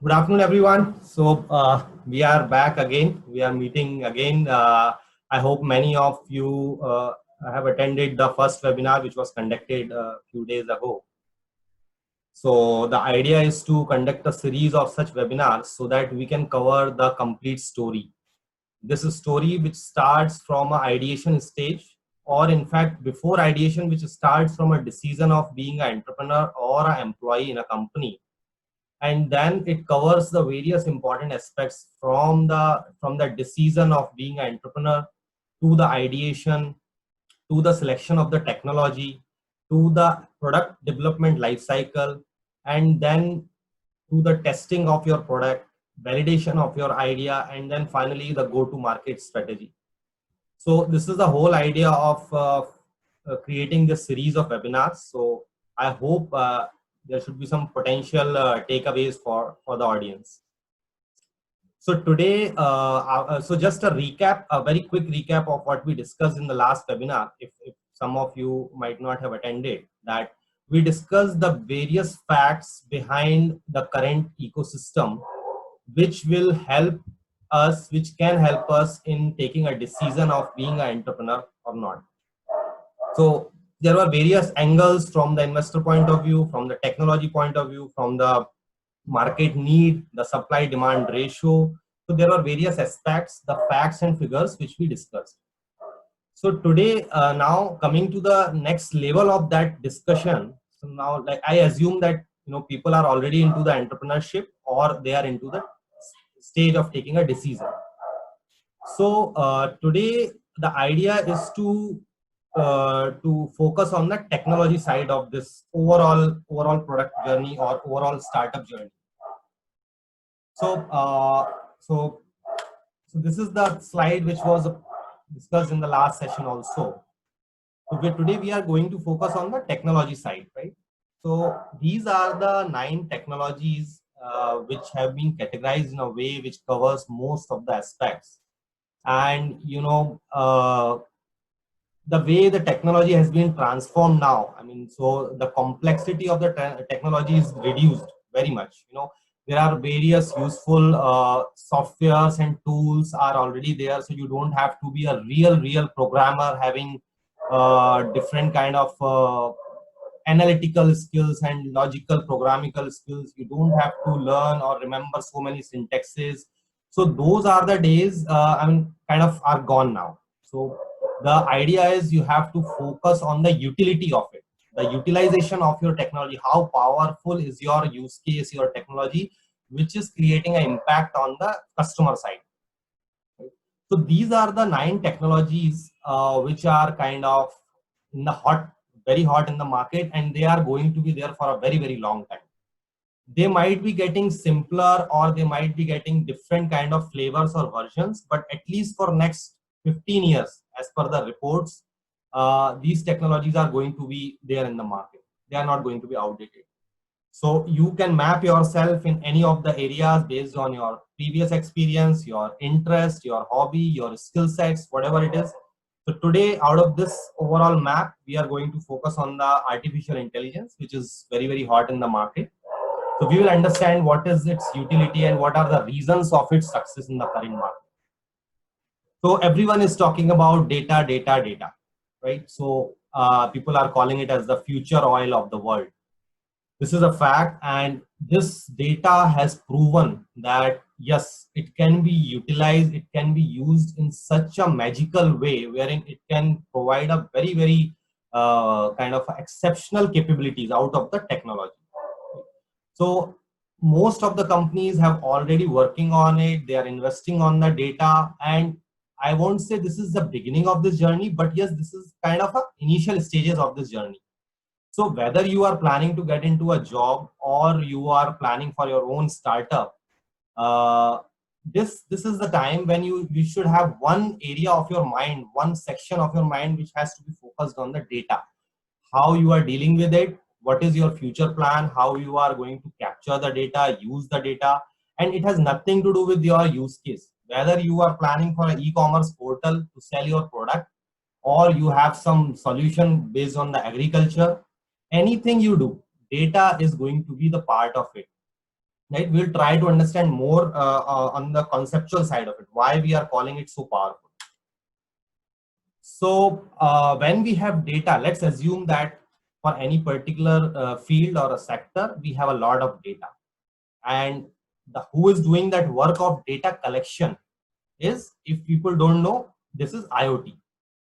Good afternoon, everyone. We are back again. We are meeting again. I hope many of you have attended the first webinar, which was conducted a few days ago. So the idea is to conduct a series of such webinars so that we can cover the complete story. This is a story which starts from an ideation stage, or in fact, before ideation, which starts from a decision of being an entrepreneur or an employee in a company, and then it covers the various important aspects from the decision of being an entrepreneur to the ideation, to the selection of the technology, to the product development life cycle, and then to the testing of your product, validation of your idea, and then finally the go to market strategy. So this is the whole idea of creating this series of webinars. So I hope there should be some potential takeaways for the audience. So today, so just a recap, a very quick recap of what we discussed in the last webinar. If some of you might not have attended that, we discussed the various facts behind the current ecosystem, which will help us, which can help us in taking a decision of being an entrepreneur or not. So there were various angles from the investor point of view, from the technology point of view, from the market need, the supply demand ratio. So there are various aspects, the facts and figures which we discussed. So today, now coming to the next level of that discussion. So now, like, I assume that people are already into the entrepreneurship or they are into the stage of taking a decision. So today the idea is to focus on the technology side of this overall product journey or overall startup journey. So so this is the slide which was discussed in the last session also. So today we are going to focus on the technology side, right? So these are the 9 technologies which have been categorized in a way which covers most of the aspects. And the way the technology has been transformed now, I mean, so the complexity of the technology is reduced very much. There are various useful softwares and tools are already there, so you don't have to be a real programmer having different kind of analytical skills and logical programmatical skills. You don't have to learn or remember so many syntaxes. So those are the days, I mean, kind of are gone now. So the idea is you have to focus on the utility of it, the utilization of your technology. How powerful is your use case, your technology, which is creating an impact on the customer side. So these are the 9 technologies which are kind of in the very hot in the market, and they are going to be there for a very long time. They might be getting simpler or they might be getting different kind of flavors or versions, but at least for next 15 years, as per the reports, these technologies are going to be there in the market. They are not going to be outdated. So you can map yourself in any of the areas based on your previous experience, your interest, your hobby, your skill sets, whatever it is. So today, out of this overall map, we are going to focus on the artificial intelligence, which is very hot in the market. So we will understand what is its utility and what are the reasons of its success in the current market. So everyone is talking about data, right? So people are calling it as the future oil of the world. This is a fact, and this data has proven that yes, it can be utilized, it can be used in such a magical way wherein it can provide a very kind of exceptional capabilities out of the technology. So most of the companies have already working on it. They are investing on the data, and I won't say this is the beginning of this journey, but yes, this is kind of a initial stages of this journey. So whether you are planning to get into a job or you are planning for your own startup, this is the time when you should have one area of your mind, one section of your mind which has to be focused on the data. How you are dealing with it, what is your future plan, how you are going to capture the data, use the data, and it has nothing to do with your use case. Whether you are planning for an e-commerce portal to sell your product, or you have some solution based on the agriculture, anything you do, data is going to be the part of it. right? We'll try to understand more on the conceptual side of it, why we are calling it so powerful. So when we have data, let's assume that for any particular field or a sector, we have a lot of data, and who is doing that work of data collection is, if people don't know, this is IoT.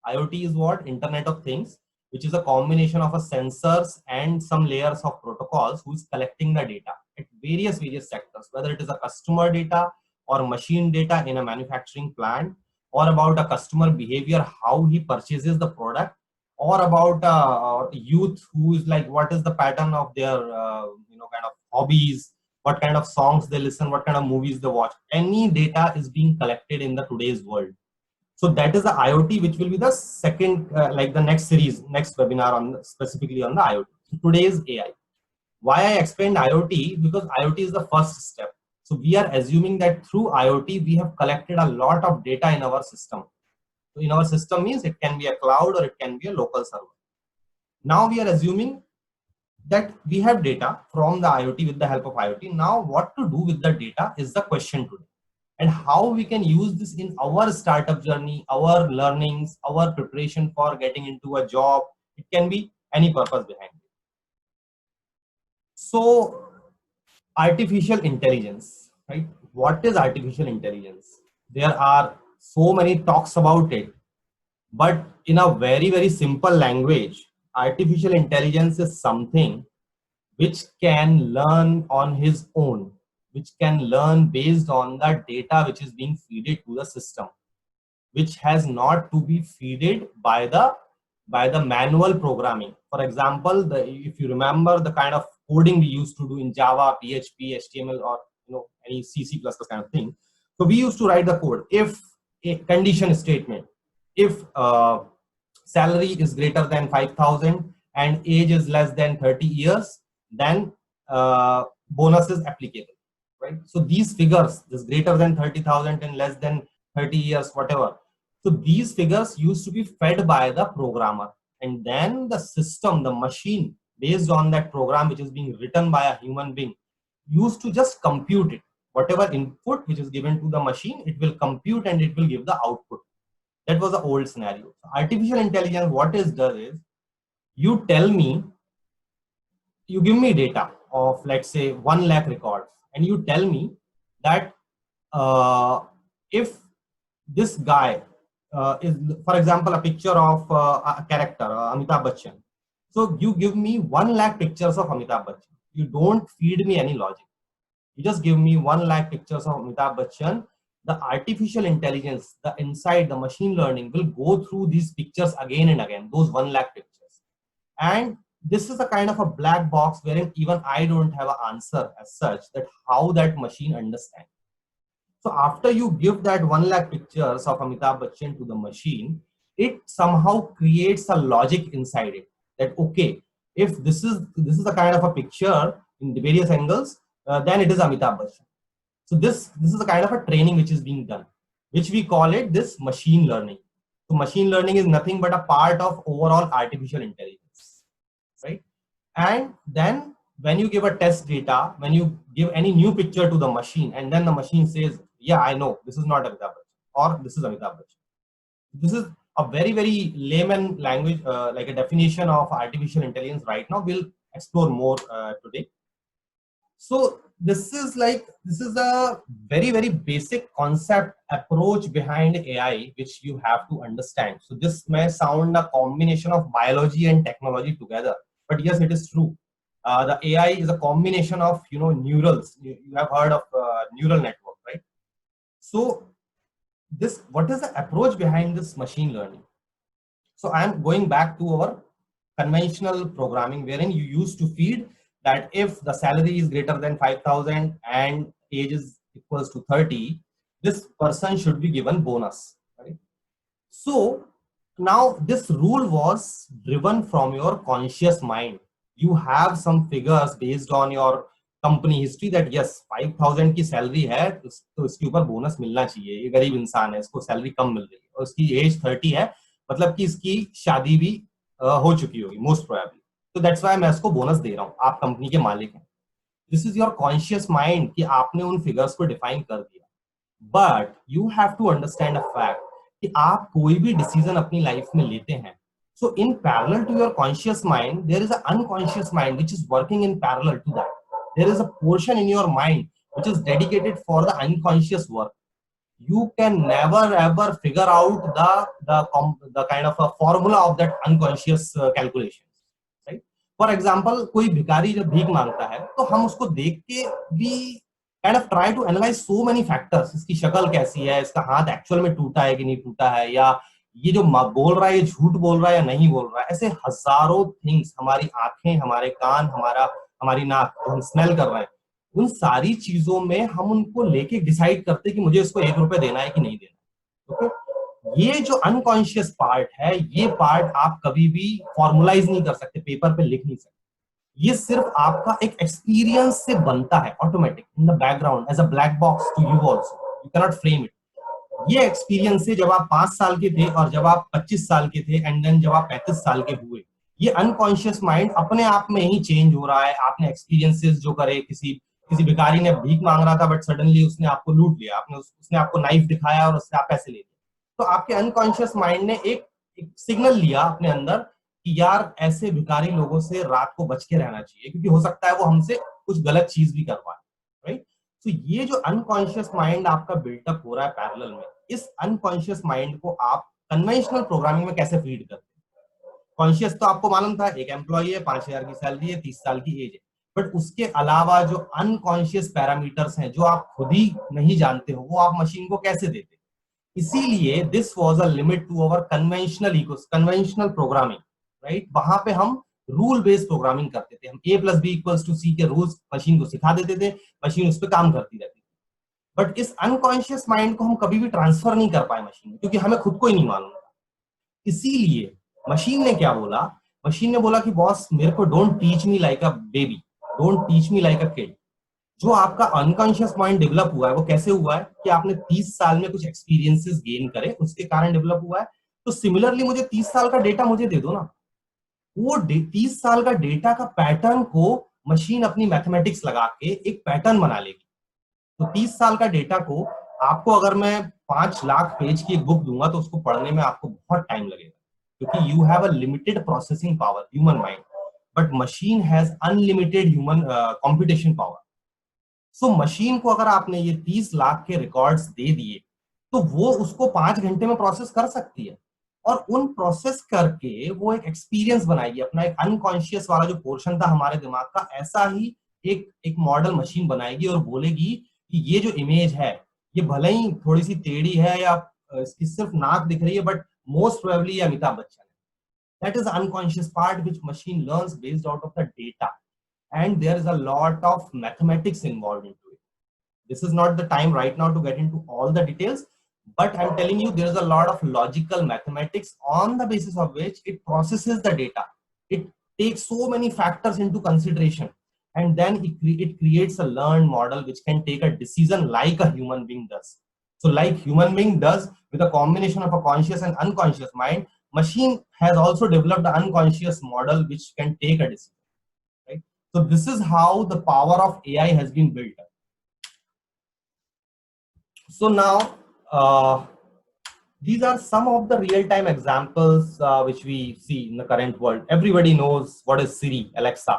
IoT is what? Internet of Things, which is a combination of a sensors and some layers of protocols who is collecting the data at various sectors, whether it is a customer data or machine data in a manufacturing plant, or about a customer behavior, how he purchases the product, or about youth who is like, what is the pattern of their kind of hobbies, what kind of songs they listen, what kind of movies they watch. Any data is being collected in the today's world. So that is the IoT, which will be the second, like the next series, next webinar on specifically on the IoT. So today is AI. Why I explained IoT? Because IoT is the first step. So we are assuming that through IoT, we have collected a lot of data in our system. So in our system means it can be a cloud or it can be a local server. Now we are assuming that we have data from the IoT with the help of IoT. Now what to do with the data is the question today. And how we can use this in our startup journey, our learnings, our preparation for getting into a job. It can be any purpose behind it. So artificial intelligence, right? What is artificial intelligence? There are so many talks about it, but in a very simple language, artificial intelligence is something which can learn on his own, which can learn based on the data which is being fed to the system, which has not to be fed by the manual programming. For example, if you remember the kind of coding we used to do in Java, PHP, HTML, or any C++ kind of thing. So we used to write the code. If a condition statement, if salary is greater than 5,000 and age is less than 30 years, then bonus is applicable, right? So these figures, this greater than 30,000 and less than 30 years, whatever. So these figures used to be fed by the programmer, and then the system, the machine, based on that program which is being written by a human being, used to just compute it. Whatever input which is given to the machine, it will compute and it will give the output. That was the old scenario. So artificial intelligence, what it does is, you tell me, you give me data of, let's say, 1 lakh records, and you tell me that if this guy is, for example, a picture of a character, Amitabh Bachchan. So you give me 1 lakh pictures of Amitabh Bachchan. You don't feed me any logic. You just give me 1 lakh pictures of Amitabh Bachchan. The artificial intelligence, the inside, the machine learning will go through these pictures again and again, those 1 lakh pictures. And this is a kind of a black box wherein even I don't have an answer as such, that how that machine understands. So after you give that 1 lakh pictures of Amitabh Bachchan to the machine, it somehow creates a logic inside it, that okay, if this is a kind of a picture in the various angles, then it is Amitabh Bachchan. So this is a kind of a training which is being done, which we call it this machine learning. So machine learning is nothing but a part of overall artificial intelligence, right? And then when you give a test data, when you give any new picture to the machine, and then the machine says, yeah, I know this is not Amitabh Bachchan, or this is Amitabh Bachchan. This is a very layman language, like a definition of artificial intelligence right now. We'll explore more today. So this is a very basic concept approach behind AI, which you have to understand. So this may sound a combination of biology and technology together, but yes, it is true. The AI is a combination of neurals. You have heard of neural network, right? So what is the approach behind this machine learning? So I am going back to our conventional programming, wherein you used to feed that if the salary is greater than 5,000 and age is equals to 30, this person should be given bonus, right? So now this rule was driven from your conscious mind. You have some figures based on your company history that yes 5,000 की salary है तो इसके ऊपर bonus मिलना चाहिए, ये गरीब इंसान है, इसको सैलरी कम मिल रही है, और इसकी एज 30 है, मतलब कि इसकी शादी भी हो चुकी होगी मोस्ट प्रोबेबली, तो दैट्स व्हाई मैं इसको बोनस दे रहा हूँ, आप कंपनी के मालिक हैं. This is your conscious mind कि आपने उन फिगर्स को डिफाइन कर दिया. But you have to understand a fact कि आप कोई भी डिसीजन अपनी लाइफ में लेते हैं, so in parallel to your conscious mind there is an unconscious mind which is working in parallel to that. There is a portion in your mind which is dedicated for the unconscious work. You can never ever figure out the kind of a formula of that unconscious calculation, right? For example, कोई भिखारी जब भीख मांगता है तो हम उसको देख के we kind of try to analyze so many factors. इसकी शक्ल कैसी है, इसका हाथ एक्चुअल में टूटा है कि नहीं टूटा है, या ये जो बोल रहा है ये झूठ बोल रहा है या नहीं बोल रहा है. ऐसे हजारों थिंग्स, हमारी आंखें, हमारे कान, हमारी नाक जो हम स्मेल कर रहे हैं, उन सारी चीजों में हम उनको लेके डिसाइड करते कि मुझे इसको 1 रुपए देना है कि नहीं देना. ओके, ये जो अनकॉन्शियस पार्ट है, ये पार्ट आप कभी भी फॉर्मुलाइज नहीं कर सकते, पेपर पे लिख नहीं सकते. ये सिर्फ आपका एक एक्सपीरियंस से बनता है automatic in the background as a black box to you also. You can not frame it. ये एक्सपीरियंस से जब आप 5 साल के थे और जब आप 25 साल के थे एंड देन जब आप 35 साल के हुए, ये अनकॉन्शियस माइंड अपने आप में ही चेंज हो रहा है. आपने एक्सपीरियंसेस जो करे, किसी भिखारी ने भीख मांग रहा था बट सडनली उसने आपको लूट लिया, उसने आपको नाइफ दिखाया और उससे आप पैसे ले लिए, तो आपके अनकॉन्शियस माइंड ने एक सिग्नल लिया अपने अंदर कि यार ऐसे भिखारी लोगों से रात को बच के रहना चाहिए क्योंकि हो सकता है वो हमसे कुछ गलत चीज भी करवाए, राइट? तो ये जो अनकॉन्शियस माइंड आपका बिल्टअप हो रहा है पैरेलल में, इस अनकॉन्शियस माइंड को आप कन्वेंशनल प्रोग्रामिंग में कैसे फीड करते हैं? कॉन्शियस तो आपको मालूम था, एक एम्प्लॉय है, 5,000 की सैलरी है, 30 साल की एज है, बट उसके अलावा जो अनकॉन्शियस पैरामीटर्स हैं जो आप खुद ही नहीं जानते हो, वो आप मशीन को कैसे देते? इसीलिए this was a limit to our conventional programming, right? वहां पे हम रूल बेस्ड प्रोग्रामिंग करते थे. हम A+B=C के रूल्स मशीन को सिखा देते थे, मशीन उस पर काम करती रहती थी. बट इस अनकॉन्शियस माइंड को हम कभी भी ट्रांसफर नहीं कर पाए मशीन में, क्योंकि हमें खुद को ही नहीं मालूम था. इसीलिए मशीन ने क्या बोला? मशीन ने बोला कि बॉस, मेरे को don't teach me like a baby, don't teach me like a kid. जो आपका अनकॉन्शियस माइंड डेवलप हुआ है वो कैसे हुआ है कि आपने 30 साल में कुछ एक्सपीरियंसेस गेन करे, उसके कारण डेवलप हुआ है. तो सिमिलरली मुझे 30 साल का डेटा मुझे दे दो ना. वो 30 साल का डेटा का पैटर्न को मशीन अपनी मैथमेटिक्स लगा के एक पैटर्न बना लेगी. तो 30 साल का डेटा को आपको अगर मैं 5 लाख पेज की एक बुक दूंगा तो उसको पढ़ने में आपको बहुत टाइम लगेगा, क्योंकि you have a limited processing power, human mind, but machine has unlimited human computation power. So machine को अगर आपने ये 30 लाख के रिकॉर्ड्स दे दिए तो वो उसको 5 घंटे में प्रोसेस कर सकती है, और उन प्रोसेस करके वो एक एक्सपीरियंस बनाएगी. अपना एक अनकॉन्शियस वाला जो पोर्शन था हमारे दिमाग का, ऐसा ही एक मॉडल मशीन बनाएगी और बोलेगी कि ये जो इमेज है, ये भले ही थोड़ी सी टेढ़ी है या इसकी सिर्फ नाक दिख रही है, but most probably Amitabh Bachchan है. That is unconscious part which machine learns based out of the data, and there is a lot of mathematics involved into it. This is not the time right now to get into all the details, but I'm telling you there is a lot of logical mathematics on the basis of which it processes the data. It takes so many factors into consideration, and then it creates a learned model which can take a decision like a human being does. So like human being does with a combination of a conscious and unconscious mind, machine has also developed an unconscious model which can take a decision. Right? So this is how the power of AI has been built up. So now these are some of the real-time examples which we see in the current world. Everybody knows what is Siri, Alexa,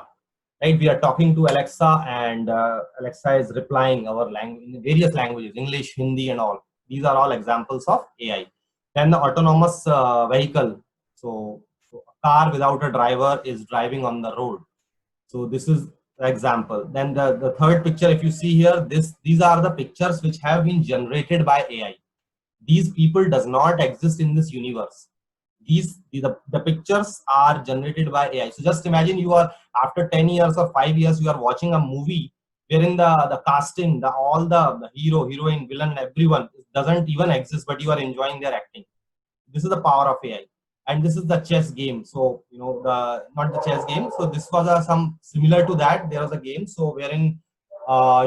right? We are talking to Alexa and Alexa is replying our language in various languages, English, Hindi and all. These are all examples of AI. Then the autonomous vehicle. So a car without a driver is driving on the road. So this is the example. Then the third picture, if you see here, these are the pictures which have been generated by AI. These people does not exist in this universe. The pictures are generated by AI. So just imagine you are, after 10 years or 5 years, you are watching a movie wherein the casting, all the hero, heroine, villain, everyone doesn't even exist, but you are enjoying their acting. This is the power of AI. And this is the chess game. So you know, not the chess game, so this was some similar to that. There was a game so wherein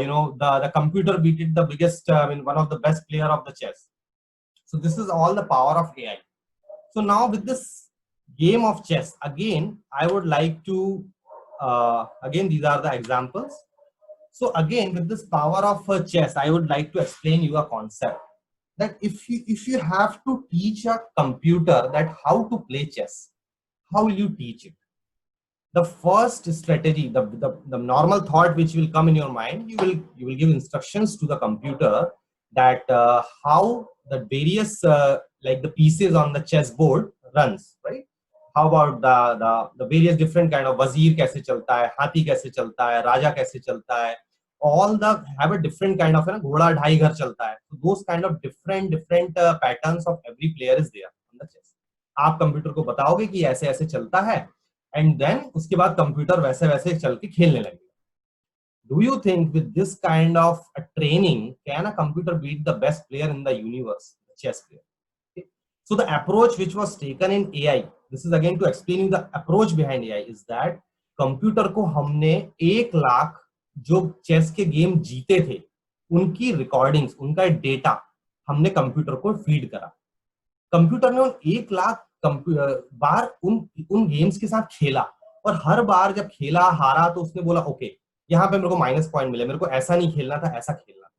you know, the computer beat the biggest, one of the best player of the chess. So this is all the power of AI. So now with this game of chess, again I would like to again, these are the examples. So again, with this power of chess, I would like to explain you a concept that if you have to teach a computer that how to play chess, how will you teach it? The first strategy, the normal thought which will come in your mind, you will give instructions to the computer that how the various like the pieces on the chessboard runs, right? How about the various different kind of wazir kaise chalta hai, hathi kaise chalta hai, raja kaise chalta hai, all the have a different kind of ghoda dhai ghar chalta hai. So those kind of different patterns of every player is there on the chess. आप computer को बताओगे कि ऐसे ऐसे चलता है, and then उसके बाद कंप्यूटर वैसे वैसे चल के खेलने लगेगा. Do you think with this kind of a training, can a computer beat the best player in the universe, the chess player? Okay. So the approach which was taken in AI, this is again to explain you the approach behind AI, is that computer को हमने 1 लाख जो chess के game जीते थे उनकी recordings, उनका data हमने computer को फीड करा. कंप्यूटर ने उन 1 लाख बार उन गेम्स के साथ खेला, और हर बार जब खेला हारा तो उसने बोला ओके यहाँ पे मेरे को माइनस पॉइंट मिले, मेरे को ऐसा नहीं खेलना था, ऐसा खेलना था.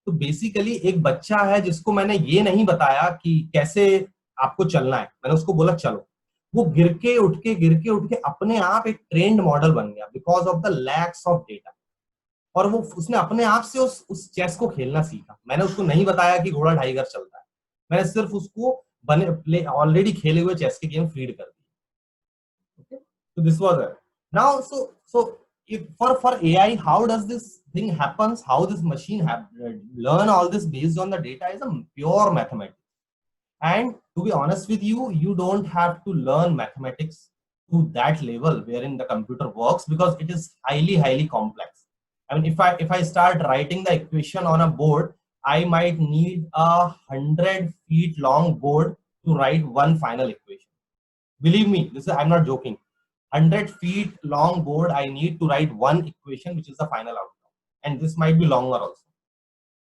तो बेसिकली एक बच्चा है जिसको मैंने ये नहीं बताया कि कैसे आपको चलना है, मैंने उसको बोला चलो, वो गिर के उठ के अपने आप एक ट्रेंड मॉडल बन गया because of the lakhs of data. और वो उसने अपने आप से उस चेस को खेलना सीखा. मैंने उसको नहीं बताया कि घोड़ा ढाई घर चलता है, मैंने सिर्फ उसको बने प्ले ऑलरेडी खेले हुए चेस के गेम फीड कर दिए. Okay, so this was it. Now, so if for AI, how does this thing happens? How this machine learn all this based on the data is a pure mathematics. And to be honest with you, you don't have to learn mathematics to that level wherein the computer works, because it is highly complex. I mean, if I start writing the equation on a board, I might need 100 feet long board to write one final equation. Believe me, I'm not joking. 100 feet long board, I need to write one equation, which is the final outcome. And this might be longer also.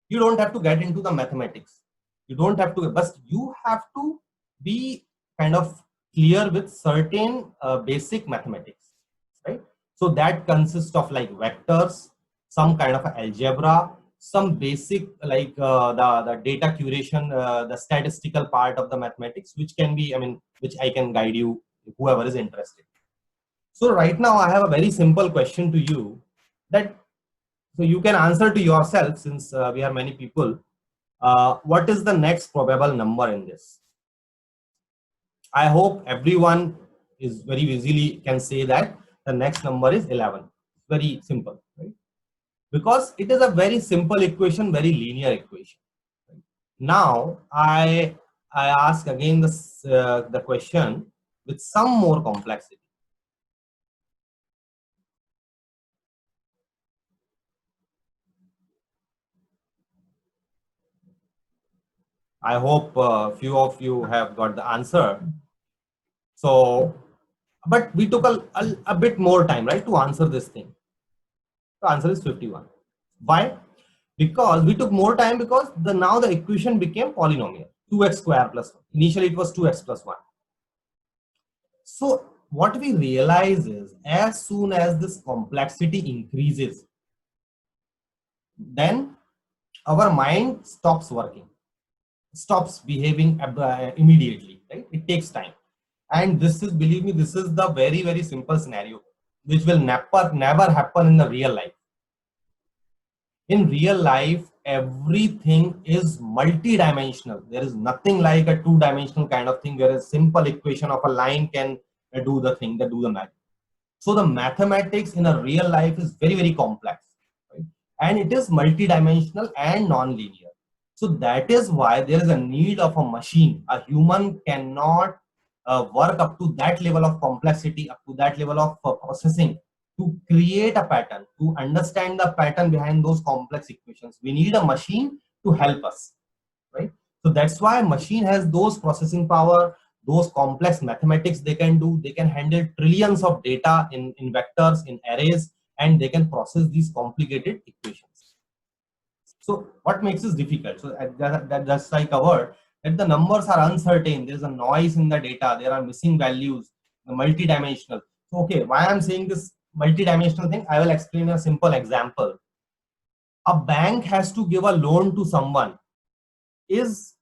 You don't have to get into the mathematics. You don't have to, but you have to be kind of clear with certain basic mathematics, right? So that consists of like vectors, some kind of algebra, some basic like the data curation, the statistical part of the mathematics, which can be, I mean, which I can guide you, whoever is interested. So right now I have a very simple question to you that, so you can answer to yourself, since we are many people. What is the next probable number in this? I hope everyone is very easily can say that the next number is 11. Very simple, right? Because it is a very simple equation, very linear equation. Now I ask again this the question with some more complexity. I hope few of you have got the answer. So, but we took a bit more time, right, to answer this thing. The answer is 51. Why? Because we took more time because now the equation became polynomial, 2x square plus 1. Initially it was 2x plus 1. So what we realize is, as soon as this complexity increases, then our mind stops working, stops behaving immediately, right? It takes time. And this is, believe me, this is the very simple scenario which will never happen in the real life. In real life, everything is multi-dimensional. There is nothing like a two-dimensional kind of thing where a simple equation of a line can do the thing, that do the math. So the mathematics in a real life is very complex, right? And it is multi-dimensional and non-linear. So that is why there is a need of a machine. A human cannot work up to that level of complexity, up to that level of processing, to create a pattern, to understand the pattern behind those complex equations. We need a machine to help us, right? So that's why machine has those processing power, those complex mathematics they can do. They can handle trillions of data in vectors, in arrays, and they can process these complicated equations. So what makes this difficult? So that's like a word, that the numbers are uncertain. There's a noise in the data. There are missing values, the multi-dimensional. So, okay, why I'm saying this multi-dimensional thing, I will explain a simple example. a bank has to give a loan to someone is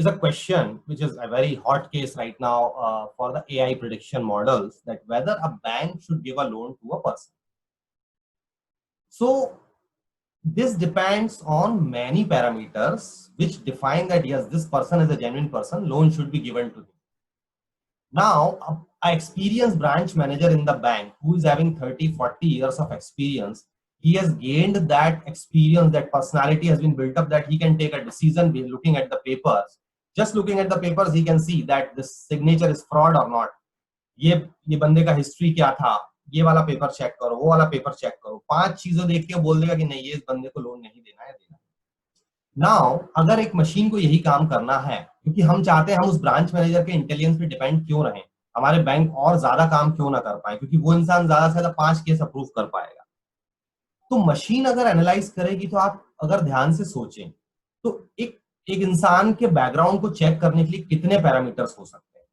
a question which is a very hot case right now for the AI prediction models, that whether a bank should give a loan to a person. So this depends on many parameters which define that yes, this person is a genuine person, loan should be given to him. Now, a experienced branch manager in the bank who is having 30-40 years of experience, he has gained that experience, that personality has been built up, that he can take a decision by looking at the papers. Just looking at the papers, he can see that this signature is fraud or not. ये बंदे का history क्या था, ये वाला paper check करो, वो वाला पेपर चेक करो, 5 चीजें देख के बोल देगा कि नहीं, ये इस बंदे को लोन नहीं देना है, देना। नाउ अगर एक मशीन को यही काम करना है, क्योंकि हम चाहते हैं हम उस ब्रांच मैनेजर के इंटेलिजेंस पे डिपेंड क्यों रहें, हमारे बैंक और ज्यादा काम क्यों ना कर पाए, क्योंकि वो इंसान ज्यादा से ज्यादा 5 केस अप्रूव कर पाएगा। तो मशीन अगर एनालाइज करेगी, तो आप अगर ध्यान से सोचें तो एक इंसान के बैकग्राउंड को चेक करने के लिए कितने पैरामीटर्स हो सकते हैं।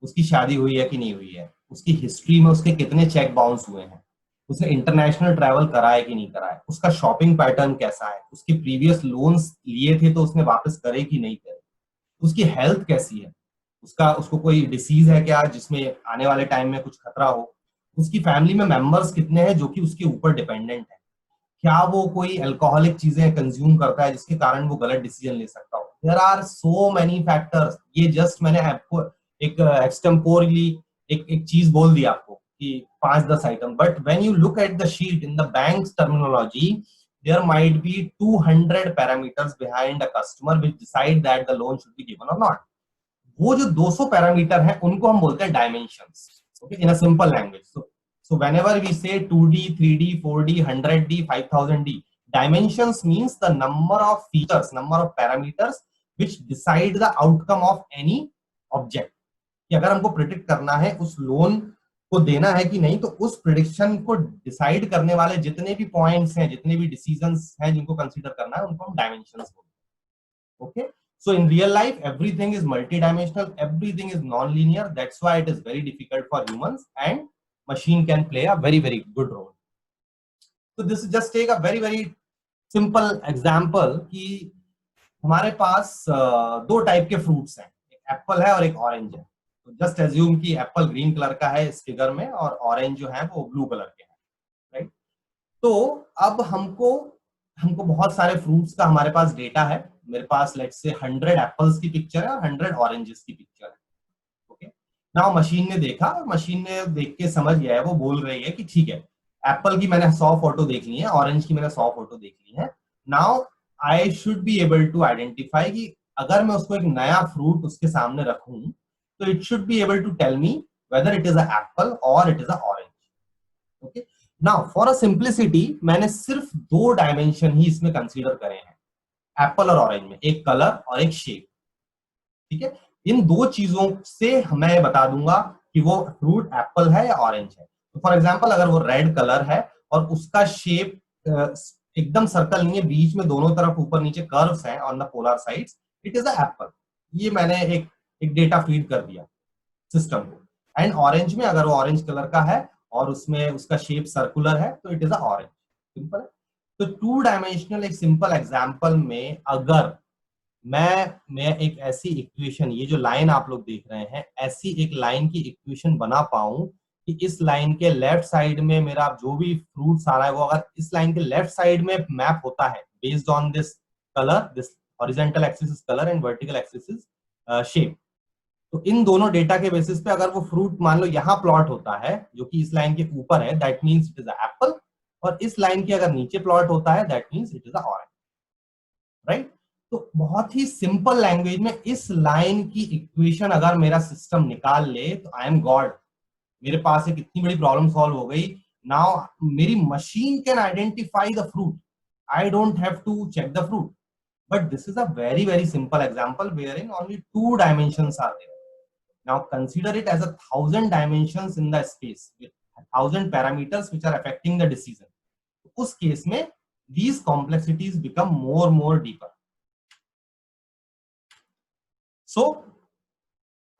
उसकी शादी हुई है कि नहीं हुई है, उसकी हिस्ट्री में उसके कितने चेक बाउंस हुए हैं, उसने इंटरनेशनल ट्रैवल करा है कि नहीं करा है, उसका शॉपिंग पैटर्न कैसा है, उसके प्रीवियस लोन्स लिए थे तो उसने वापस करे कि नहीं करे, उसकी हेल्थ कैसी है, उसको कोई डिसीज है क्या जिसमें आने वाले टाइम में कुछ खतरा हो, उसकी फैमिली में मेंबर्स कितने हैं जो कि उसके ऊपर डिपेंडेंट है, क्या वो कोई अल्कोहलिक चीजें कंज्यूम करता है जिसके कारण वो गलत डिसीजन ले सकता हो। There are so many factors. ये जस्ट मैंने आपको एक एक्सटेम्पोरली एक चीज बोल दी आपको कि 5-10 item, but when you look at the sheet in the banks terminology, there might be 200 parameters behind a customer which decide that the loan should be given or not. वो जो 200 पैरामीटर हैं उनको हम बोलते हैं dimensions, okay, in a simple language. So whenever we say 2D, 3D, 4D, 100D, 5000D, dimensions means the number of features, number of parameters which decide the outcome of any object. कि अगर हमको predict करना है उस loan को देना है कि नहीं, तो उस प्रिडिक्शन को डिसाइड करने वाले जितने भी पॉइंट्स हैं, जितने भी डिसीजंस हैं जिनको कंसीडर करना है, उनको हम डायमेंशंस बोलते हैं। Okay, so in real life everything is multidimensional, everything is non-linear, that's why it is very difficult for humans and machine can play a very good role. So this is just take a very simple example कि हमारे पास दो type के fruits हैं, एक Apple है और एक orange है। तो जस्ट एज्यूम कि एप्पल ग्रीन कलर का है इस फिगर में और ऑरेंज जो है वो ब्लू कलर के हैं, राइट। तो अब हमको बहुत सारे फ्रूट्स का हमारे पास डेटा है, मेरे पास लेट्स से 100 एप्पल्स की पिक्चर है और 100 ऑरेंजेस की पिक्चर है। ओके, नाउ मशीन ने देखा, मशीन ने देख के समझ गया है, वो बोल रही है कि ठीक है, एप्पल की मैंने 100 फोटो देख ली है, ऑरेंज की मैंने 100 फोटो देख ली है। Now I should be able to identify कि अगर मैं उसको एक नया फ्रूट उसके सामने रखूं तो it should be able to tell me whether it is a apple और it is a orange. Okay, now for a simplicity मैंने सिर्फ 2 डायमेंशन ही इसमें कंसीडर करे हैं, एप्पल और ऑरेंज में, एक कलर और एक शेप। ठीक है, इन 2 चीजों से मैं बता दूंगा कि वो फ्रूट एप्पल है या ऑरेंज है। तो फॉर एग्जांपल अगर वो रेड कलर है और उसका शेप एकदम सर्कल नहीं है, बीच में दोनों तरफ ऊपर नीचे कर्व्स हैं on the polar sides, it is a Apple. ये मैंने एक डेटा फीड कर दिया सिस्टम को। एंड ऑरेंज में अगर वो ऑरेंज कलर का है और उसमें उसका शेप सर्कुलर है तो it is a orange. Simple है। तो 2 डायमेंशनल एक सिंपल एग्जांपल में अगर मैं एक ऐसी इक्वेशन, ये जो लाइन आप लोग देख रहे हैं, ऐसी एक लाइन की इक्वेशन बना पाऊं कि इस लाइन के लेफ्ट साइड में मेरा जो भी फ्रूट्स आ रहा है वो अगर इस लाइन के लेफ्ट साइड में मैप होता है based on this colour, this horizontal axis is colour and vertical axis is shape, तो इन दोनों डेटा के बेसिस पे अगर वो फ्रूट मान लो यहाँ प्लॉट होता है जो कि इस लाइन के ऊपर है, that means it is a apple, और इस लाइन के अगर नीचे प्लॉट होता है that means it is a orange, right. तो बहुत ही सिंपल लैंग्वेज में इस लाइन की इक्वेशन अगर मेरा सिस्टम निकाल ले तो आई एम गॉड, मेरे पास एक इतनी बड़ी प्रॉब्लम सॉल्व हो गई। नाउ मेरी machine can identify the fruit, I don't have to check the fruit, but this is a very simple example wherein only 2 dimensions are there. Now consider it as 1,000 dimensions in the space with 1,000 parameters which are affecting the decision. उस case में these complexities become more deeper. So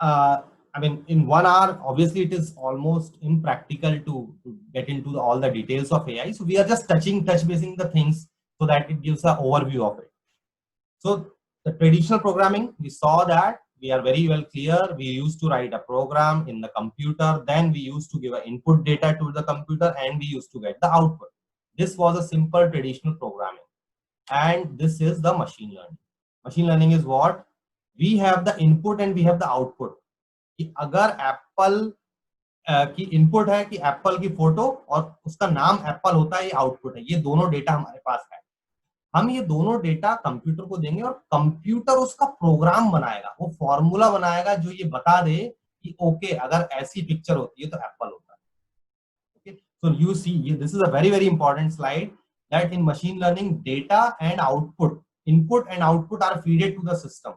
I mean in 1 hour obviously it is almost impractical to get into all the details of AI, so we are just touch basing the things so that it gives an overview of it. So the traditional programming, we saw that we are very well clear. We used to write a program in the computer, then we used to give an input data to the computer, and we used to get the output. This was a simple traditional programming. And this is the machine learning. Machine learning is what? We have the input and we have the output. कि अगर Apple की input है कि Apple की photo और उसका नाम Apple होता है, ये आउटपुट है, ये दोनों डेटा हमारे पास है। हम ये दोनों डेटा कंप्यूटर को देंगे और कंप्यूटर उसका प्रोग्राम बनाएगा, वो फॉर्मूला बनाएगा जो ये बता दे कि ओके अगर ऐसी पिक्चर होती है तो एप्पल होता है। Okay, so you see this is a very very important slide that in machine learning data and output, input and output are fed to the system,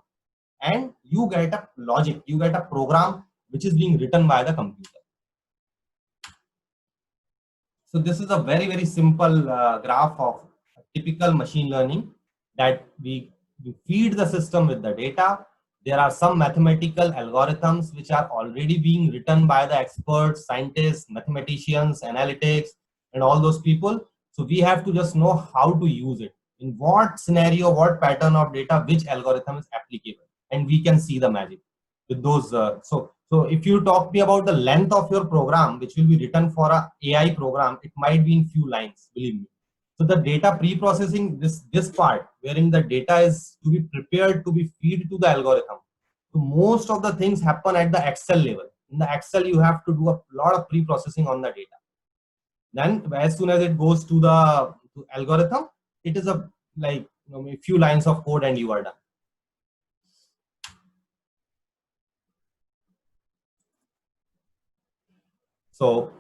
and you get a logic, you get a program which is being written by the computer. So this is a very very simple graph of typical machine learning, that we feed the system with the data. There are some mathematical algorithms which are already being written by the experts, scientists, mathematicians, analytics, and all those people. So we have to just know how to use it, in what scenario, what pattern of data, which algorithm is applicable, and we can see the magic with those. So if you talk me about the length of your program, which will be written for a AI program, it might be in few lines, believe me. So the data pre-processing, this part wherein the data is to be prepared to be fed to the algorithm. So most of the things happen at the Excel level. In the Excel, you have to do a lot of pre-processing on the data. Then as soon as it goes to the algorithm, it is a like a few lines of code and you are done. So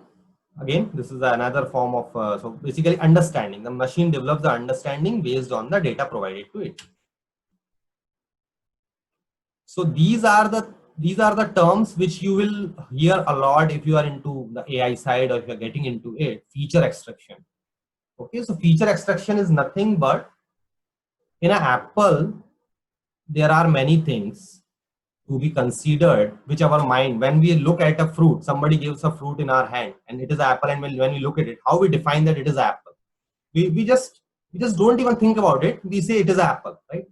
again, this is another form of so basically understanding. The machine develops the understanding based on the data provided to it. So these are the terms which you will hear a lot if you are into the AI side, or if you are getting into it. Feature extraction. Okay, so feature extraction is nothing but, in an apple there are many things to be considered, which our mind, when we look at a fruit, somebody gives a fruit in our hand and it is apple, and when we look at it, how we define that it is apple? We just don't even think about it. We say it is apple, right?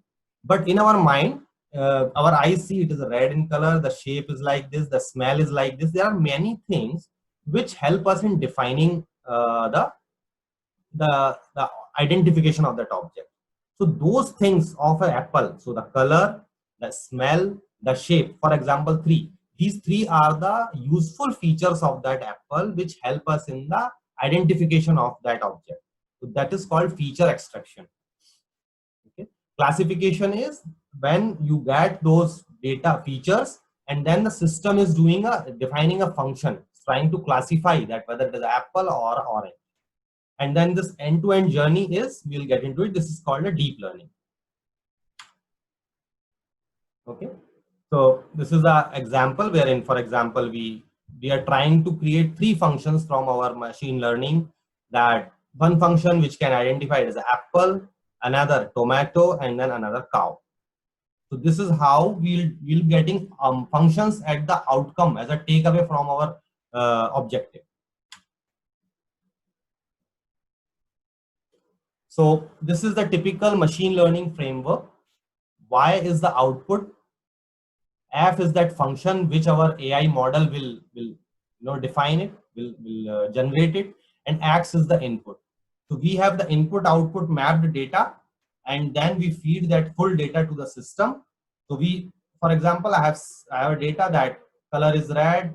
But in our mind, our eyes see it is red in color, the shape is like this, the smell is like this. There are many things which help us in defining the identification of that object. So those things of an apple, so the color, the smell, the shape, for example, these three are the useful features of that apple which help us in the identification of that object. So that is called feature extraction. Okay. Classification is when you get those data features and then the system is defining a function, trying to classify that whether it is apple or orange. And then this end-to-end journey is, we'll get into it, this is called a deep learning. Okay, so this is an example wherein, for example, we are trying to create three functions from our machine learning. That one function which can identify it as an apple, another tomato, and then another cow. So this is how we'll getting functions at the outcome as a takeaway from our objective. So this is the typical machine learning framework. Y is the output. F is that function which our AI model will define it, will generate it, and X is the input. So we have the input output mapped data, and then we feed that full data to the system. So for example, I have a data that color is red,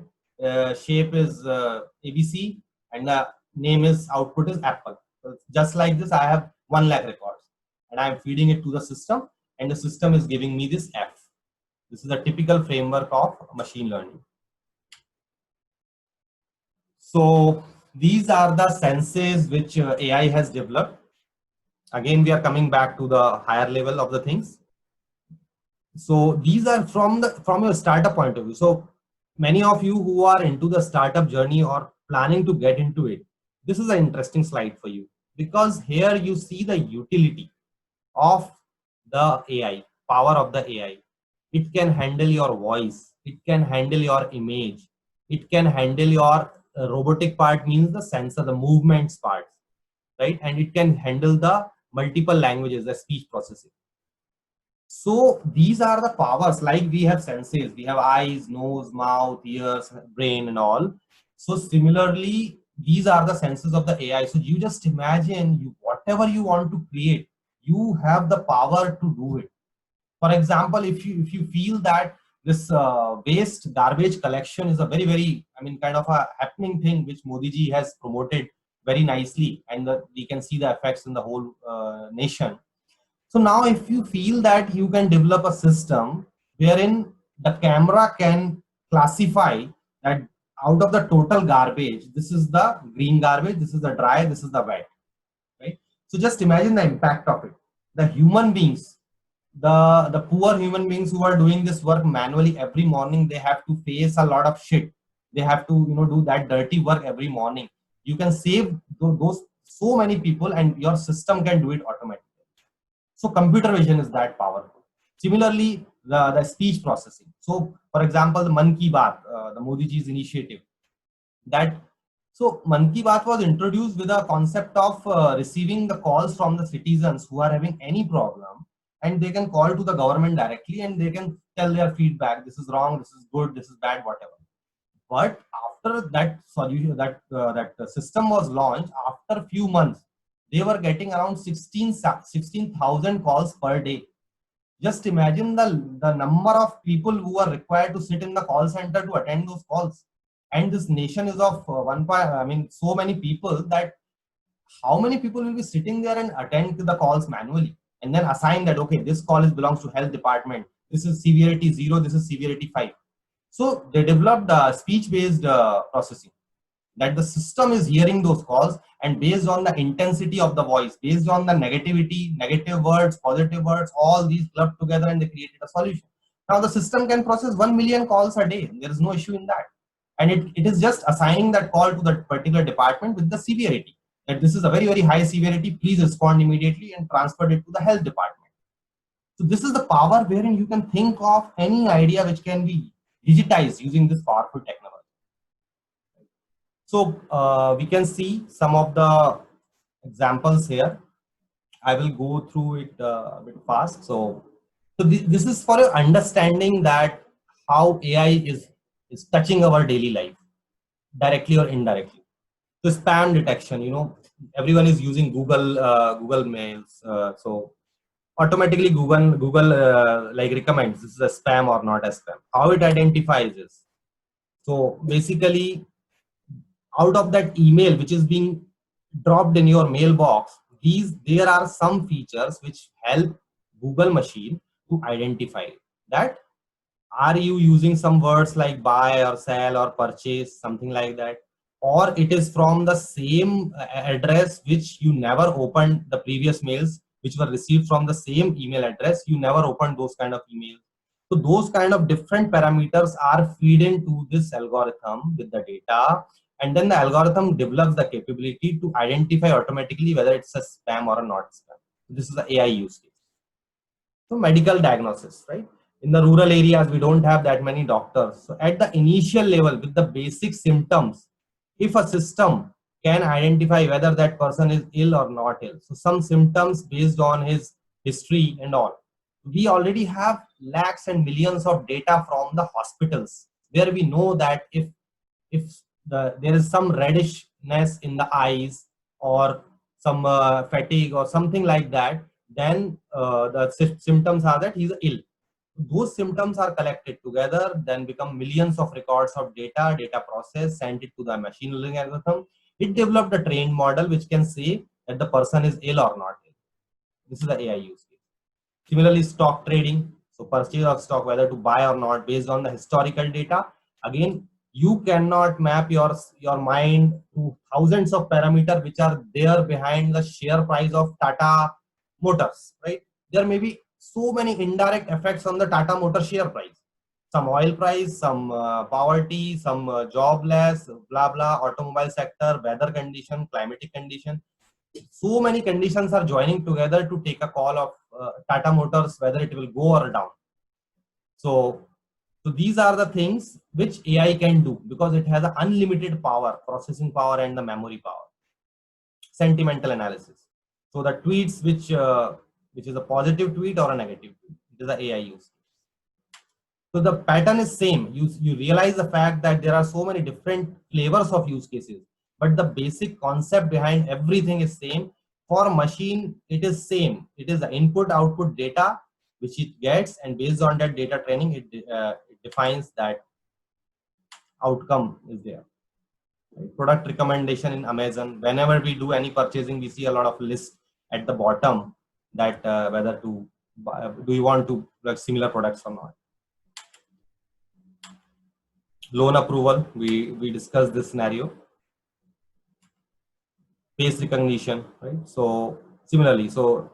shape is ABC, and the name is output is apple. So just like this, I have 1 lakh records, and I am feeding it to the system, and the system is giving me this F. This is a typical framework of machine learning. So these are the senses which AI has developed. Again, we are coming back to the higher level of the things. So these are from your startup point of view. So many of you who are into the startup journey or planning to get into it, this is an interesting slide for you, because here you see the utility of the AI, power of the AI. It can handle your voice, it can handle your image, it can handle your robotic part, means the sensor, the movements part, right? And it can handle the multiple languages, the speech processing. So these are the powers, like we have senses, we have eyes, nose, mouth, ears, brain and all. So similarly, these are the senses of the AI. So you just imagine, you whatever you want to create, you have the power to do it. For example, if you feel that this waste garbage collection is a very, I mean, kind of a happening thing which Modi ji has promoted very nicely, and we can see the effects in the whole nation. So now if you feel that you can develop a system wherein the camera can classify that out of the total garbage, this is the green garbage, this is the dry, this is the wet, right? So just imagine the impact of it. The human beings, the poor human beings who are doing this work manually every morning, they have to face a lot of shit. They have to, do that dirty work every morning. You can save those so many people, and your system can do it automatically. So computer vision is that powerful. Similarly, the speech processing. So for example, the Man Ki Baat, the Modi ji's initiative, that so Man Ki Baat was introduced with a concept of receiving the calls from the citizens who are having any problem, and they can call to the government directly and they can tell their feedback. This is wrong, this is good, this is bad, whatever. But after that solution, that system was launched, after a few months, they were getting around 16,000 calls per day. Just imagine the number of people who are required to sit in the call center to attend those calls. And this nation is of so many people, that how many people will be sitting there and attend to the calls manually and then assign that, okay, this call belongs to health department, this is severity 0, this is severity 5. So they developed speech-based processing, that the system is hearing those calls, and based on the intensity of the voice, based on the negativity, negative words, positive words, all these clubbed together, and they created a solution. Now the system can process 1 million calls a day. There is no issue in that. And it is just assigning that call to that particular department with the severity, that this is a very high severity, please respond immediately, and transfer it to the health department. So this is the power wherein you can think of any idea which can be digitized using this powerful technology. So we can see some of the examples here. I will go through it a bit fast. So this is for your understanding that how AI is touching our daily life, directly or indirectly. So spam detection, everyone is using Google Mails. So automatically Google like recommends this is a spam or not a spam. How it identifies this. So basically, out of that email which is being dropped in your mailbox, there are some features which help Google machine to identify that are you using some words like buy or sell or purchase, something like that, or it is from the same address which you never opened the previous mails which were received from the same email address, you never opened those kind of emails. So those kind of different parameters are feed into this algorithm with the data, and then the algorithm develops the capability to identify automatically whether it's a spam or a not spam. This is the AI use case. So medical diagnosis, right? In the rural areas, we don't have that many doctors. So at the initial level, with the basic symptoms, if a system can identify whether that person is ill or not ill, so some symptoms based on his history and all, we already have lakhs and millions of data from the hospitals, where we know that if there is some reddishness in the eyes, or some fatigue or something like that, then the symptoms are that he's ill. Those symptoms are collected together, then become millions of records of data processed, sent it to the machine learning algorithm. It developed a trained model which can say that the person is ill or not ill. This is the AI use case. Similarly, stock trading. So purchase of stock, whether to buy or not, based on the historical data. Again, you cannot map your mind to thousands of parameters which are there behind the share price of Tata Motors, right? There may be so many indirect effects on the Tata Motor share price. Some oil price, some poverty, some jobless, blah, blah, automobile sector, weather condition, climatic condition. So many conditions are joining together to take a call of Tata Motors, whether it will go or down. So these are the things which AI can do, because it has an unlimited power, processing power and the memory power. Sentimental analysis. So the tweets which is a positive tweet or a negative tweet, it is the AI use. So the pattern is same. You realize the fact that there are so many different flavors of use cases, but the basic concept behind everything is same. For machine, it is same. It is the input output data which it gets, and based on that data training, it defines that outcome is there. Right? Product recommendation in Amazon. Whenever we do any purchasing, we see a lot of lists at the bottom that whether to buy, do you want to like similar products or not. Loan approval, we discussed this scenario. Face recognition, right? So similarly, so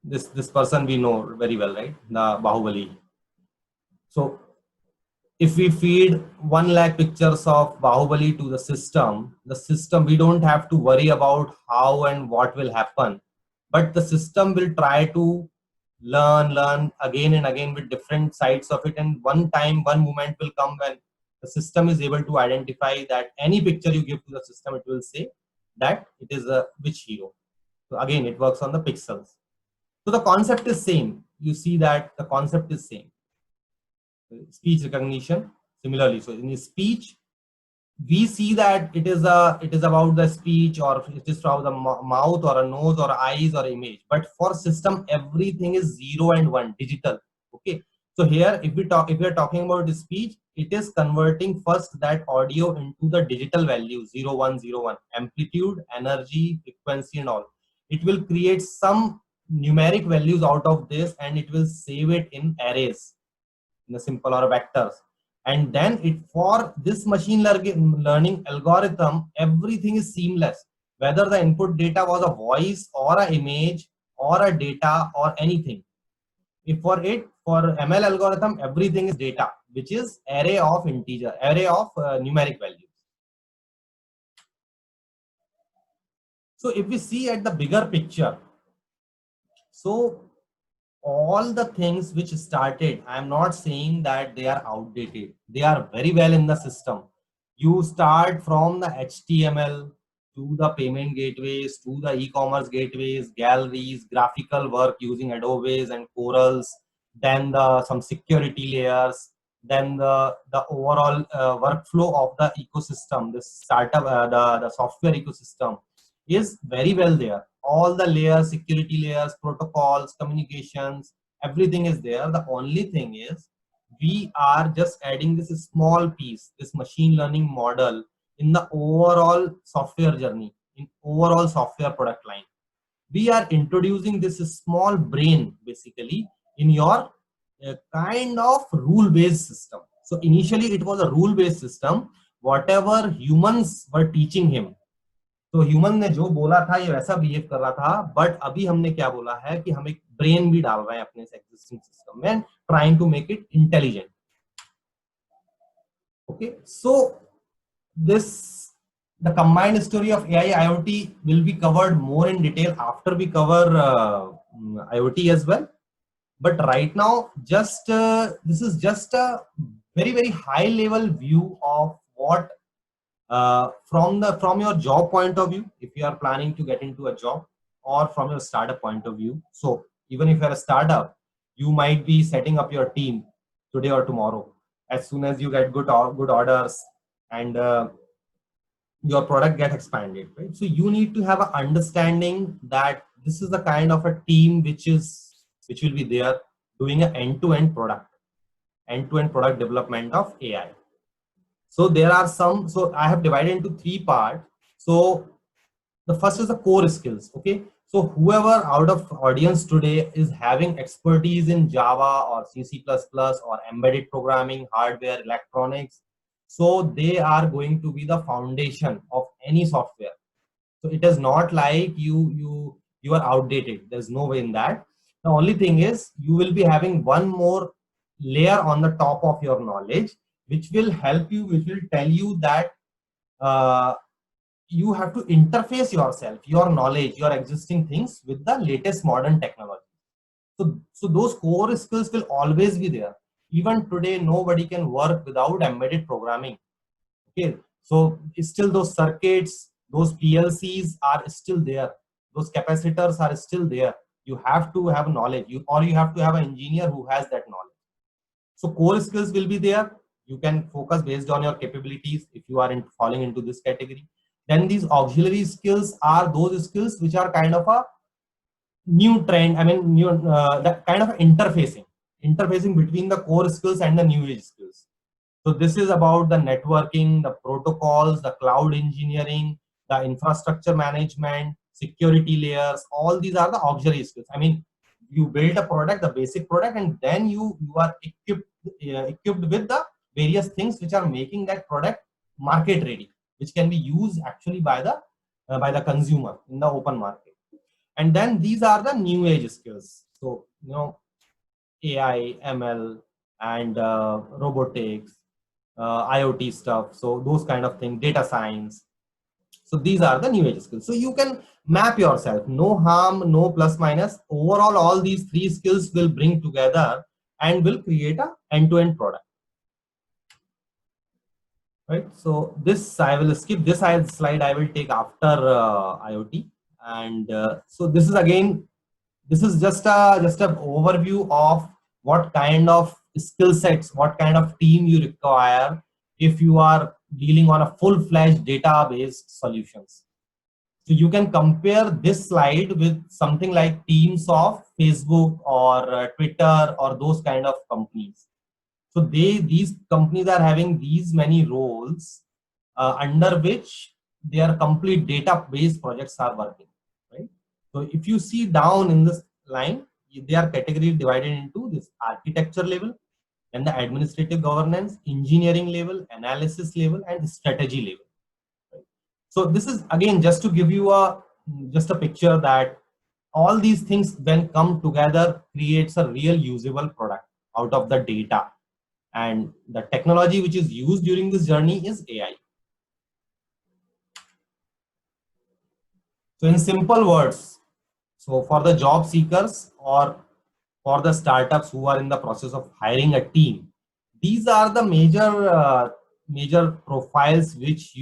this person we know very well, right? The Bahubali. So if we feed 1 lakh pictures of Bahubali to the system, we don't have to worry about how and what will happen, but the system will try to learn again and again with different sides of it, and one moment will come when the system is able to identify that any picture you give to the system, it will say that it is a which hero. So again, it works on the pixels. So the concept is same. You see that the concept is same. Speech recognition, similarly. So in speech, we see that it is about the speech, or it is from the mouth or a nose or eyes or image. But for system, everything is 0 and 1, digital. Okay. So here, if we are talking about the speech, it is converting first that audio into the digital value 0 1 0 1, amplitude, energy, frequency, and all. It will create some numeric values out of this, and it will save it in arrays, in a simple or vectors. And then it, for this machine learning algorithm, everything is seamless, whether the input data was a voice or an image or a data or anything. If for ML algorithm, everything is data, which is array of numeric values. So if we see at the bigger picture, so all the things which started, I'm not saying that they are outdated. They are very well in the system. You start from the HTML to the payment gateways, to the e-commerce gateways, galleries, graphical work using Adobe's and Corals, then some security layers, then the overall workflow of the ecosystem, the startup, the software ecosystem is very well there. All the layers, security layers, protocols, communications, everything is there. The only thing is we are just adding this small piece, this machine learning model in the overall software journey, in overall software product line. We are introducing this small brain basically in your kind of rule-based system. So initially it was a rule-based system, whatever humans were teaching him. तो human ने जो बोला था ये वैसा behave कर रहा था, बट अभी हमने क्या बोला है कि हम एक ब्रेन भी डाल रहे हैं अपने एग्जिस्टिंग सिस्टम में, trying to make it intelligent. Okay, so this, the combined story of AI IoT will be covered more in detail after we cover IoT as well. But right now, just this is just a very high level view of what from your job point of view, if you are planning to get into a job, or from your startup point of view. So even if you're a startup, you might be setting up your team today or tomorrow. As soon as you get good orders and your product get expanded, right? So you need to have an understanding that this is the kind of a team which will be there doing an end-to-end product development of AI. So there are some, so I have divided into 3 parts. So the first is the core skills. Okay. So whoever out of audience today is having expertise in Java or C++ or embedded programming, hardware, electronics, so they are going to be the foundation of any software. So it is not like you are outdated. There's no way in that. The only thing is you will be having one more layer on the top of your knowledge, which will help you, which will tell you that you have to interface yourself, your knowledge, your existing things with the latest modern technology. So those core skills will always be there. Even today, nobody can work without embedded programming. Okay, so still those circuits, those PLCs are still there. those capacitors are still there. You have to have knowledge, or you have to have an engineer who has that knowledge. So core skills will be there. You can focus based on your capabilities if you are falling into this category. Then these auxiliary skills are those skills which are kind of a new trend. I mean, new that kind of interfacing between the core skills and the new age skills. So this is about the networking, the protocols, the cloud engineering, the infrastructure management, security layers. All these are the auxiliary skills. I mean, you build a product, the basic product, and then you are equipped with the various things which are making that product market ready, which can be used actually by the consumer in the open market. And then these are the new age skills. So AI, ML, and robotics, IoT stuff. So those kind of things, data science. So these are the new age skills. So you can map yourself. No harm, no plus minus. Overall, all these three skills will bring together and will create a end-to-end product. Right. So this I will skip this slide. I will take after IoT. And so this is again, this is just an overview of what kind of skill sets, what kind of team you require if you are dealing on a full-fledged database solutions. So you can compare this slide with something like teams of Facebook or Twitter or those kind of companies. So these companies are having these many roles under which their complete database projects are working, right? So if you see down in this line, they are category divided into this architecture level, and the administrative governance, engineering level, analysis level, and strategy level. Right? So this is again just to give you just a picture that all these things when come together creates a real usable product out of the data. And the technology which is used during this journey is AI. So in simple words, so for the job seekers or for the startups who are in the process of hiring a team, these are the major profiles which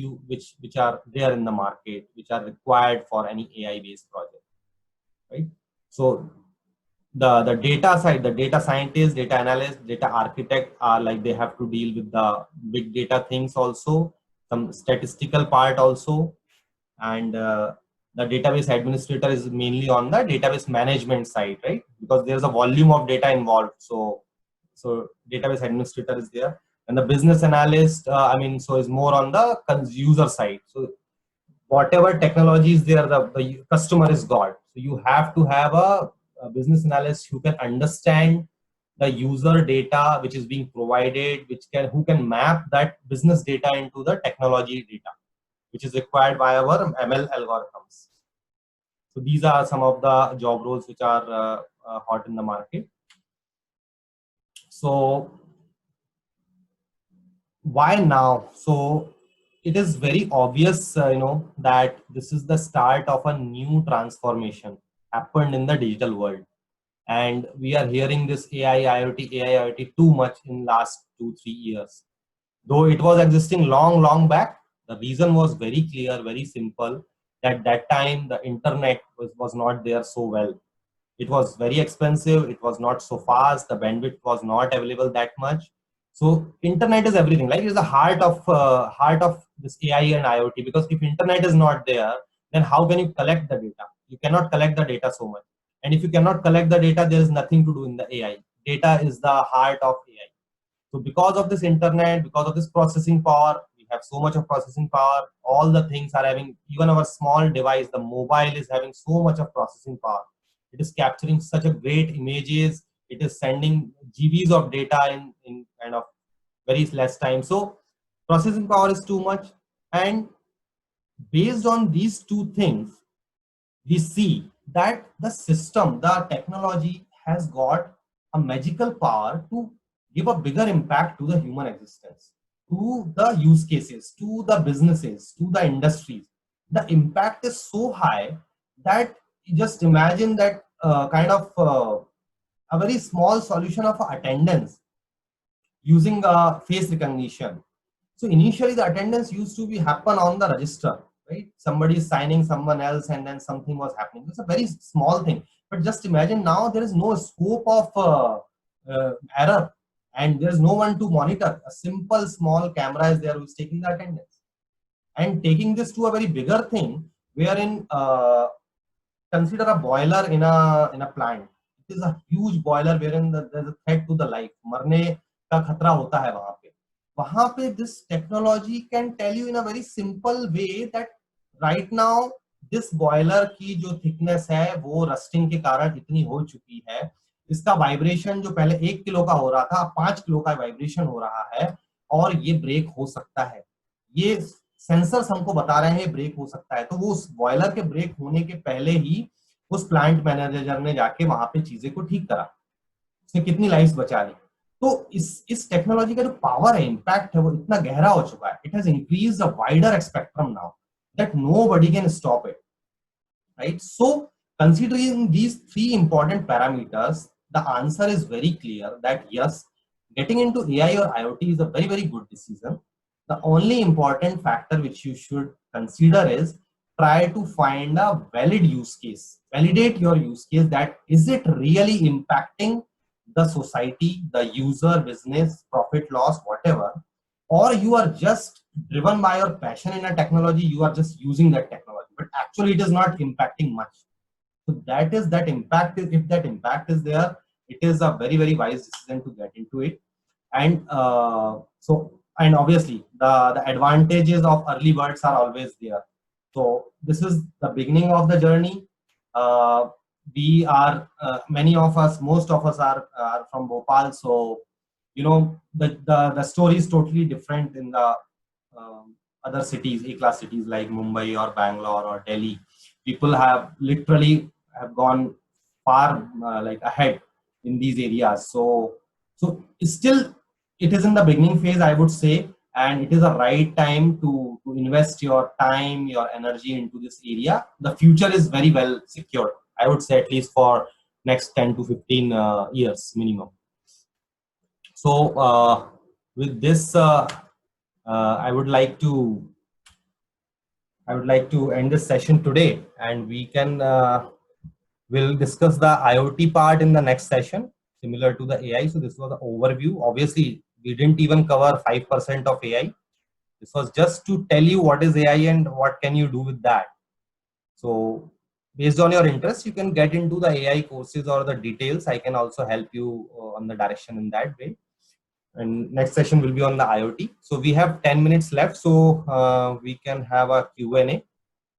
are there in the market, which are required for any AI based project, right? So the data side, the data scientist, data analyst, data architect are like they have to deal with the big data things also, some statistical part also, and the database administrator is mainly on the database management side, right? Because there's a volume of data involved. So database administrator is there, and the business analyst, so is more on the user side. So whatever technology is there, the customer is God. So you have to have a business analyst who can understand the user data which is being provided, who can map that business data into the technology data, which is required by our ML algorithms. So these are some of the job roles which are hot in the market. So why now? So it is very obvious, that this is the start of a new transformation happened in the digital world. And we are hearing this AI, IoT too much in last 2-3 years. Though it was existing long back, the reason was very clear, very simple. At that time, the internet was not there so well. It was very expensive. It was not so fast. The bandwidth was not available that much. So internet is everything. Like it's the heart of this AI and IoT. Because if internet is not there, then how can you collect the data? You cannot collect the data so much. And if you cannot collect the data, there is nothing to do in the AI. Data is the heart of AI. So because of this internet, because of this processing power, we have so much of processing power. All the things are having, even our small device, the mobile is having so much of processing power. It is capturing such a great images. It is sending GBs of data in kind of very less time. So processing power is too much. And based on these two things, we see that the system, the technology has got a magical power to give a bigger impact to the human existence, to the use cases, to the businesses, to the industries. The impact is so high that you just imagine that a very small solution of attendance using face recognition. So initially the attendance used to be happen on the register, right? Somebody is signing someone else and then something was happening. It's a very small thing, but just imagine now there is no scope of error, and there's no one to monitor. A simple small camera is there who's taking the attendance. And taking this to a very bigger thing, wherein consider a boiler in a plant. It is a huge boiler wherein there's a threat to the life. मरने का खतरा होता है वहां पे. वहां पे this technology can tell you in a very simple way that right now this boiler की जो thickness है वो rusting के कारण इतनी हो चुकी है. इसका वाइब्रेशन जो पहले 1 किलो का हो रहा था 5 किलो का वाइब्रेशन हो रहा है, और ये ब्रेक हो सकता है. ये सेंसर्स हमको बता रहे हैं ब्रेक हो सकता है. तो वो उस बॉयलर के ब्रेक होने के पहले ही उस प्लांट मैनेजर ने जाके वहां पे चीजें को ठीक करा. उसने कितनी लाइफ्स बचा ली. तो इस टेक्नोलॉजी का जो पावर है, इम्पैक्ट है, वो इतना गहरा हो चुका है. It has increased a wider spectrum now that nobody can stop it, right? So considering these three important parameters, the answer is very clear that yes, getting into AI or IoT is a very, very good decision. The only important factor which you should consider is try to find a valid use case. Validate your use case, that is it really impacting the society, the user, business, profit, loss, whatever, or you are just driven by your passion in a technology, you are just using that technology, but actually it is not impacting much. So that is that impact. If that impact is there, it is a very, very wise decision to get into it. And and obviously the advantages of early birds are always there. So this is the beginning of the journey. We are many of us, most of us are from Bhopal, so you know the story is totally different in the other cities, A-class cities like Mumbai or Bangalore or Delhi. People have literally have gone far like ahead in these areas. So still it is in the beginning phase, I would say, and it is a right time to invest your time, your energy into this area. The future is very well secured, I would say, at least for next 10 to 15 years minimum. So with this I would like to end this session today, and we can we'll discuss the IoT part in the next session, similar to the AI. So this was the overview. Obviously, we didn't even cover 5% of AI. This was just to tell you what is AI and what can you do with that. So based on your interest, you can get into the AI courses or the details. I can also help you on the direction in that way. And next session will be on the IoT. So we have 10 minutes left, so we can have a Q&A.